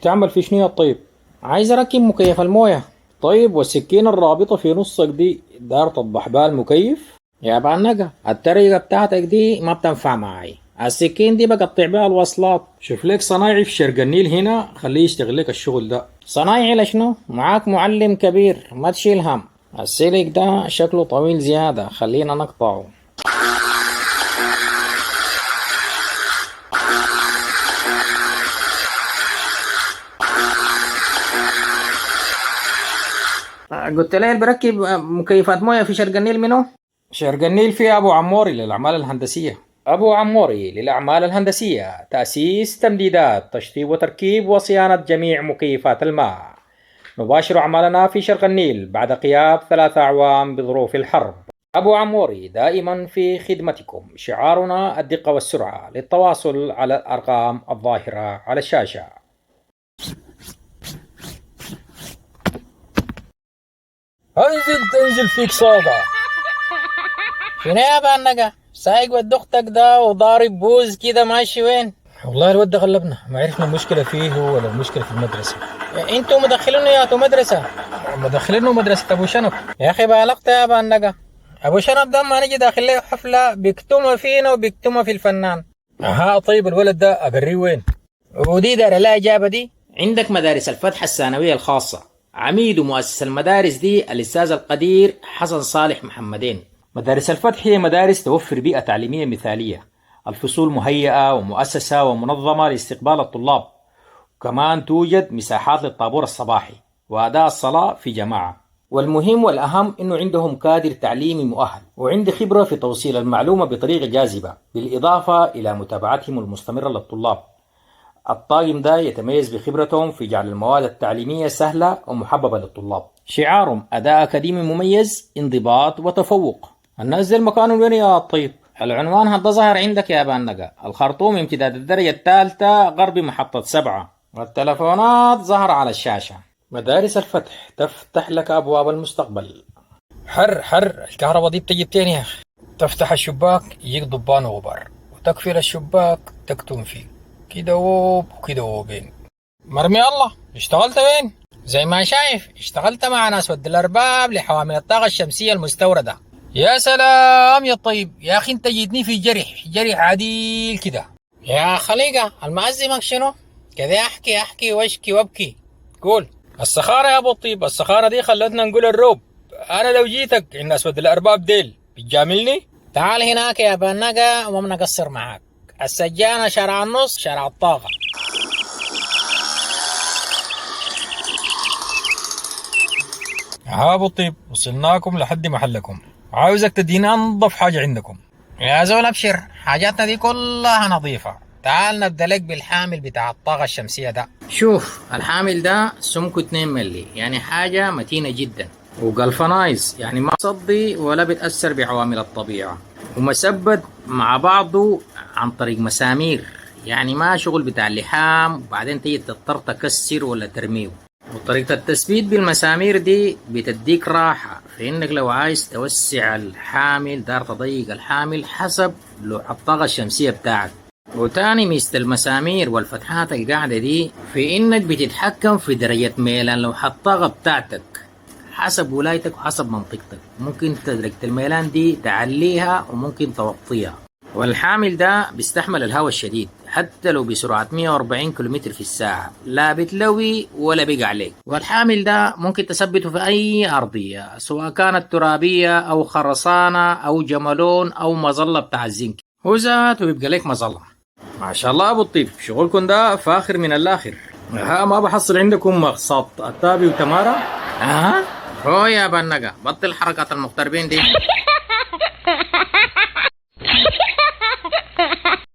بتعمل في شنو يا طيب؟ عايز اركب مكيف المويه. طيب والسكينة الرابطة في نصك دي دار تطبح بها المكيف؟ يا بعنقة الطريقة بتاعتك دي ما بتنفع معي. السكين دي بقطع بها الوصلات. شوف لك صنايعي في شرق النيل هنا خليه يشتغل لك الشغل ده. صنايعي لشنو؟ معاك معلم كبير ما تشيل هم. السلك ده شكله طويل زيادة خلينا نقطعه. قلت لي بركب مكيفات مويه في شرق النيل منو؟ شرق النيل في ابو عموري للاعمال الهندسيه. ابو عموري للاعمال الهندسيه، تاسيس، تمديدات، تشطيب وتركيب وصيانه جميع مكيفات الماء. نباشر اعمالنا في شرق النيل بعد غياب 3 أعوام بظروف الحرب. ابو عموري دائما في خدمتكم. شعارنا الدقه والسرعه. للتواصل على الارقام الظاهره على الشاشه. انزل تنزل فيك صاقع. شنو يا بانقة؟ سايق ود اختك ده وضارب بوز كده ماشي وين؟ والله الواد ده غلبنا، ما عرفنا المشكلة فيه ولا المشكلة في المدرسة. انتوا مدخلينه يا مدرسة؟ مدخلينه مدرسة ابو شنب. يا اخي بالغت يا بانقة. ابو شنب ده ما نجي داخل له حفلة بيكتمها فينا وبيكتمها في الفنان. اها طيب الولد ده اقريه وين؟ ودي دار لا اجابة دي. عندك مدارس الفتح الثانوية الخاصة. عميد مؤسس المدارس دي الأستاذ القدير حسن صالح محمدين. مدارس الفتح هي مدارس توفر بيئة تعليمية مثالية. الفصول مهيئة ومؤسسة ومنظمة لاستقبال الطلاب. وكمان توجد مساحات للطابور الصباحي وأداء الصلاة في جماعة. والمهم والأهم إنه عندهم كادر تعليمي مؤهل وعندي خبرة في توصيل المعلومة بطريقة جاذبة، بالإضافة إلى متابعتهم المستمرة للطلاب. الطاقم ده يتميز بخبرتهم في جعل المواد التعليمية سهلة ومحببة للطلاب. شعارهم أداء أكاديمي مميز، انضباط وتفوق. الناس دي المكان وين يا طيب؟ العنوان هذا ظهر عندك يا بانقة. الخرطوم امتداد الدرجة الثالثة غربي محطة 7. والتلفونات ظهر على الشاشة. مدارس الفتح تفتح لك أبواب المستقبل. حر الكهرباء دي بتجي بتين يا أخي. تفتح الشباك يجيك ضبان وغبار، وتقفل الشباك تكتم فيه كده وكده وبين. مرمي الله اشتغلت وين؟ زي ما شايف اشتغلت مع ناس ود الارباب لحوامل الطاقة الشمسية المستوردة. يا سلام يا طيب، يا اخي انت جيتني في جرح عديل كده. يا خليقة المعزمك شنو؟ كده احكي واشكي وابكي. قول. السخارة يا ابو الطيب، السخارة دي خلتنا نقول الروب. انا لو جيتك الناس ود الارباب ديل بتجاملني؟ تعال هناك يا بنقة وما نقصر معاك. السجانة شارع النص شارع الطاقة. يا ابو الطيب وصلناكم لحد محلكم، عاوزك تدينا انظف حاجة عندكم. يا زول ابشر، حاجاتنا دي كلها نظيفة. تعال نبدأ لك بالحامل بتاع الطاقة الشمسية ده. شوف الحامل ده سمكه 2 ملي، يعني حاجة متينة جدا، وقلفنايز يعني ما تصدي ولا بتأثر بعوامل الطبيعة، ومثبت مع بعضه عن طريق مسامير، يعني ما شغل بتاع اللحام وبعدين تيجي تضطر تكسر ولا ترميه. وطريقة التثبيت بالمسامير دي بتديك راحة في انك لو عايز توسع الحامل دار تضيق الحامل حسب لوح الطاقة الشمسية بتاعك. وتاني ميزة المسامير والفتحات القاعدة دي في انك بتتحكم في درجة ميلان لوح الطاقة بتاعتك حسب ولايتك وحسب منطقتك. ممكن درجة الميلان دي تعليها وممكن توطيها. والحامل ده بيستحمل الهواء الشديد حتى لو بسرعة 140 كيلومتر في الساعة، لا بتلوي ولا بيقع عليك. والحامل ده ممكن تثبته في أي أرضية سواء كانت ترابية أو خرسانة أو جملون أو مظلة بتاع الزنك، هو ذاته بيبقى لك مظلة. ما شاء الله أبو الطيب، شغلكم ده فاخر من الآخر. ها ما بحصل عندكم مقصات التابي وتمارا؟ هو يا بنقة بطل حركات المغتربين دي.